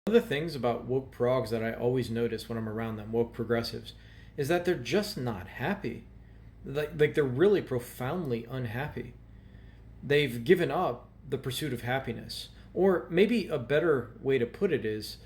One of the things about woke progs that I always notice when I'm around them, woke progressives, is that they're just not happy. Like they're really profoundly unhappy. They've given up the pursuit of happiness. Or maybe a better way to put it is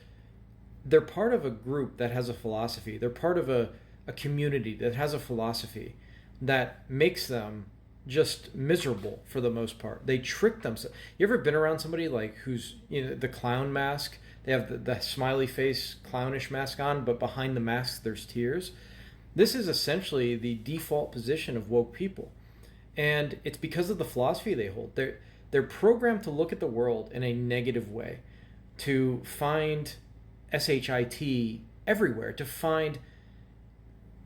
they're part of a group that has a philosophy. They're part of a community that has a philosophy that makes them just miserable for the most part. They trick themselves. You ever been around somebody like who's the clown mask? They have the smiley face clownish mask on, but behind the mask there's tears. This is essentially the default position of woke people, and it's because of the philosophy they hold. They're programmed to look at the world in a negative way, to find shit everywhere, to find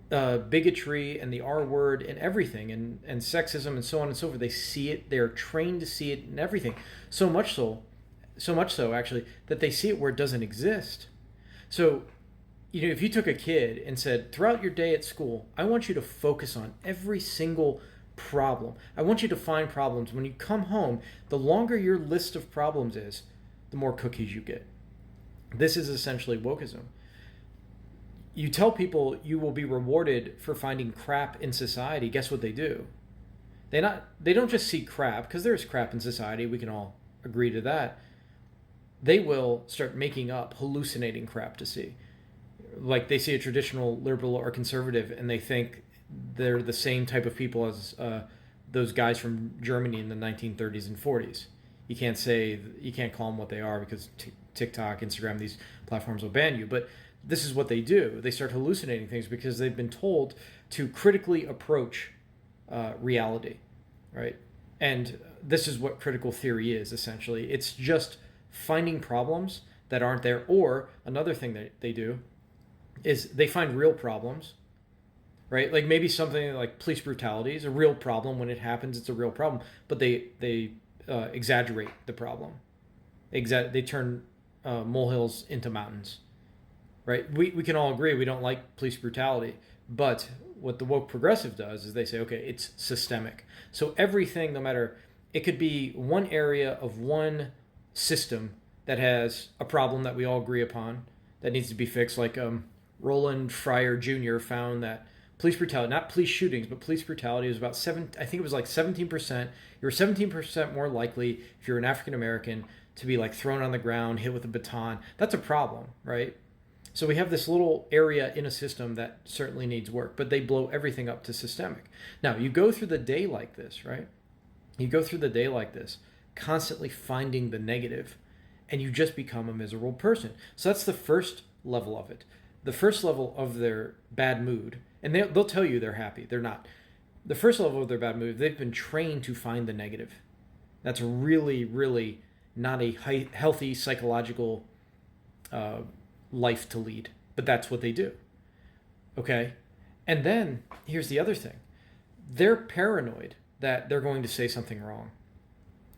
bigotry and the R word and everything, and sexism and so on and so forth. They see it. They're trained to see it in everything. So much so actually that they see it where it doesn't exist. So, if you took a kid and said, throughout your day at school, I want you to focus on every single problem. I want you to find problems. When you come home, the longer your list of problems is, the more cookies you get. This is essentially wokeism. You tell people you will be rewarded for finding crap in society. Guess what they do? They don't just see crap, because there's crap in society. We can all agree to that. They will start making up, hallucinating crap to see. Like they see a traditional liberal or conservative and they think they're the same type of people as those guys from Germany in the 1930s and 40s. You can't call them what they are because TikTok, Instagram, these platforms will ban you. But this is what they do. They start hallucinating things because they've been told to critically approach reality, right? And this is what critical theory is, essentially. It's just finding problems that aren't there. Or another thing that they do is they find real problems, right? Like maybe something like police brutality is a real problem. When it happens, it's a real problem. But they exaggerate the problem. They turn molehills into mountains, right? We can all agree we don't like police brutality. But what the woke progressive does is they say, okay, it's systemic. So everything, no matter, it could be one area of one system that has a problem that we all agree upon that needs to be fixed. Like Roland Fryer Jr. found that police brutality, not police shootings, but police brutality was about I think it was like 17%. You're 17% more likely if you're an African American to be like thrown on the ground, hit with a baton. That's a problem, right? So we have this little area in a system that certainly needs work, but they blow everything up to systemic. Now, you go through the day like this, right? You go through the day like this, constantly finding the negative, and you just become a miserable person. So that's the first level of it. The first level of their bad mood, and they'll tell you they're happy. They're not. The first level of their bad mood, they've been trained to find the negative. That's really, really not a healthy psychological life to lead, but that's what they do. Okay? And then here's the other thing. They're paranoid that they're going to say something wrong.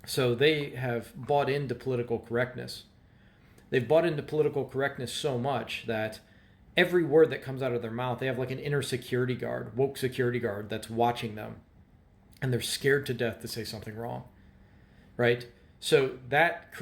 So they have bought into political correctness. They've bought into political correctness so much that every word that comes out of their mouth, they have like an inner security guard, woke security guard that's watching them. And they're scared to death to say something wrong. Right? So that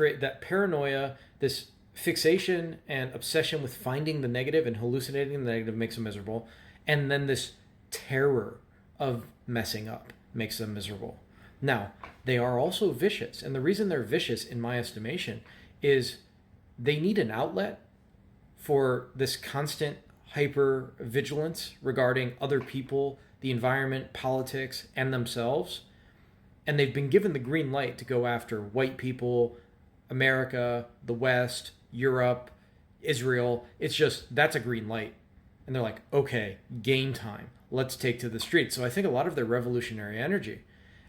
paranoia, this fixation and obsession with finding the negative and hallucinating the negative makes them miserable. And then this terror of messing up makes them miserable. Now, they are also vicious. And the reason they're vicious, in my estimation, is they need an outlet for this constant hyper vigilance regarding other people, the environment, politics, and themselves. And they've been given the green light to go after white people, America, the West, Europe, Israel. It's just, that's a green light. And they're like, okay, game time. Let's take to the streets. So I think a lot of their revolutionary energy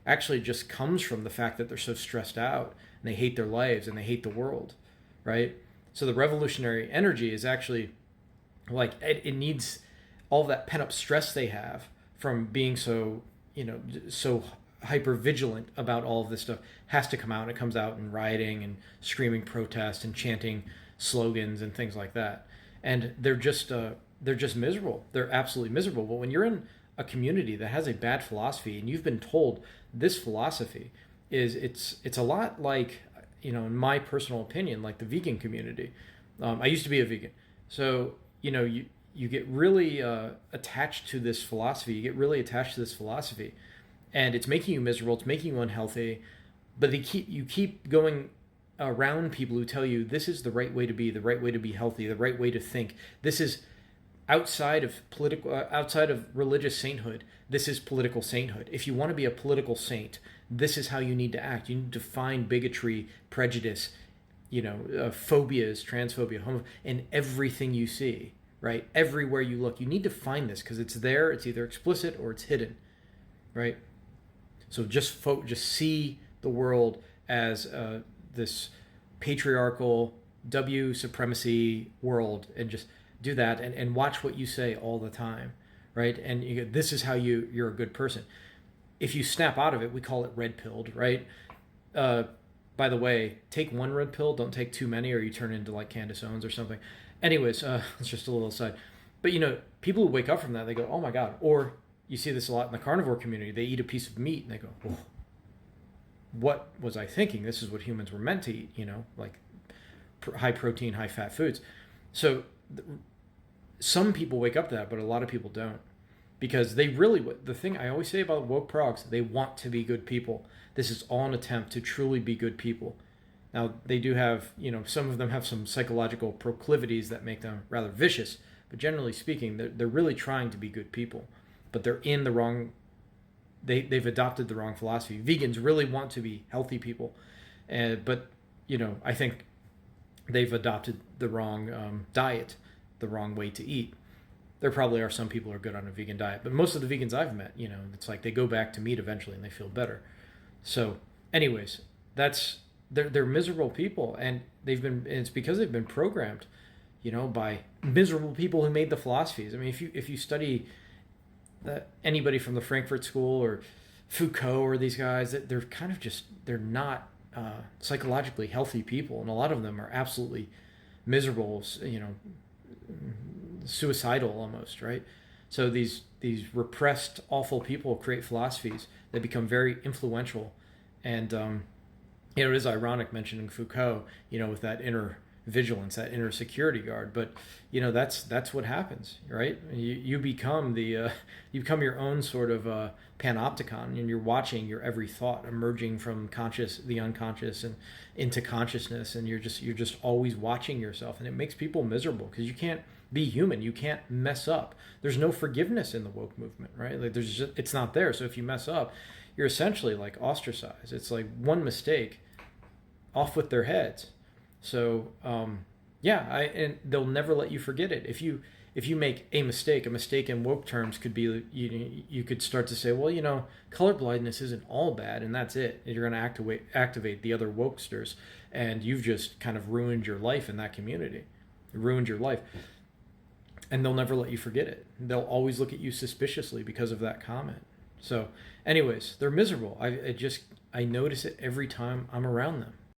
actually just comes from the fact that they're so stressed out and they hate their lives and they hate the world, right? So the revolutionary energy is actually like, it needs all that pent up stress they have from being so, so hyper vigilant about all of this stuff has to come out. It comes out in rioting and screaming protest and chanting slogans and things like that. And they're just miserable. They're absolutely miserable. But when you're in a community that has a bad philosophy and you've been told this philosophy it's a lot like, in my personal opinion, like the vegan community. I used to be a vegan, so you get really attached to this philosophy. You get really attached to this philosophy, and it's making you miserable. It's making you unhealthy. But you keep going around people who tell you this is the right way to be, the right way to be healthy, the right way to think. This is outside of outside of religious sainthood. This is political sainthood. If you want to be a political saint, this is how you need to act. You need to find bigotry, prejudice, phobias, transphobia, homophobia, in everything you see, right? Everywhere you look, you need to find this because it's there. It's either explicit or it's hidden, right? So just see the world as this patriarchal W supremacy world, and just do that, and watch what you say all the time, right? And this is how you're a good person. If you snap out of it, we call it red pilled, right? By the way, take one red pill, don't take too many, or you turn into like Candace Owens or something. Anyways, it's just a little aside. But people who wake up from that, they go, oh my God. Or you see this a lot in the carnivore community. They eat a piece of meat and they go, oh, what was I thinking? This is what humans were meant to eat, like high protein, high fat foods. So some people wake up to that, but a lot of people don't. Because the thing I always say about woke progs, they want to be good people. This is all an attempt to truly be good people. Now, they do have, some of them have some psychological proclivities that make them rather vicious, but generally speaking, they're really trying to be good people. But they're in the wrong, they've adopted the wrong philosophy. Vegans really want to be healthy people, but I think they've adopted the wrong diet, the wrong way to eat. There probably are some people who are good on a vegan diet, but most of the vegans I've met, it's like they go back to meat eventually and they feel better. So, anyways, they're miserable people, and it's because they've been programmed, by miserable people who made the philosophies. I mean, if you study anybody from the Frankfurt School or Foucault or these guys, they're kind of they're not psychologically healthy people, and a lot of them are absolutely miserable, suicidal almost, right? So these repressed, awful people create philosophies that become very influential, and it is ironic mentioning Foucault, with that inner vigilance, that inner security guard. But that's what happens, right? You become you become your own sort of panopticon, and you're watching your every thought emerging from the unconscious, and into consciousness, and you're just always watching yourself, and it makes people miserable because you can't be human. You can't mess up. There's no forgiveness in the woke movement, right? Like it's not there. So if you mess up, you're essentially like ostracized. It's like one mistake, off with their heads. So and they'll never let you forget it. If you make a mistake in woke terms could be, you could start to say, well, color blindness isn't all bad, and that's it. And you're going to activate the other wokesters, and you've just kind of ruined your life in that community. You ruined your life. And they'll never let you forget it. They'll always look at you suspiciously because of that comment. So anyways, they're miserable. I notice it every time I'm around them.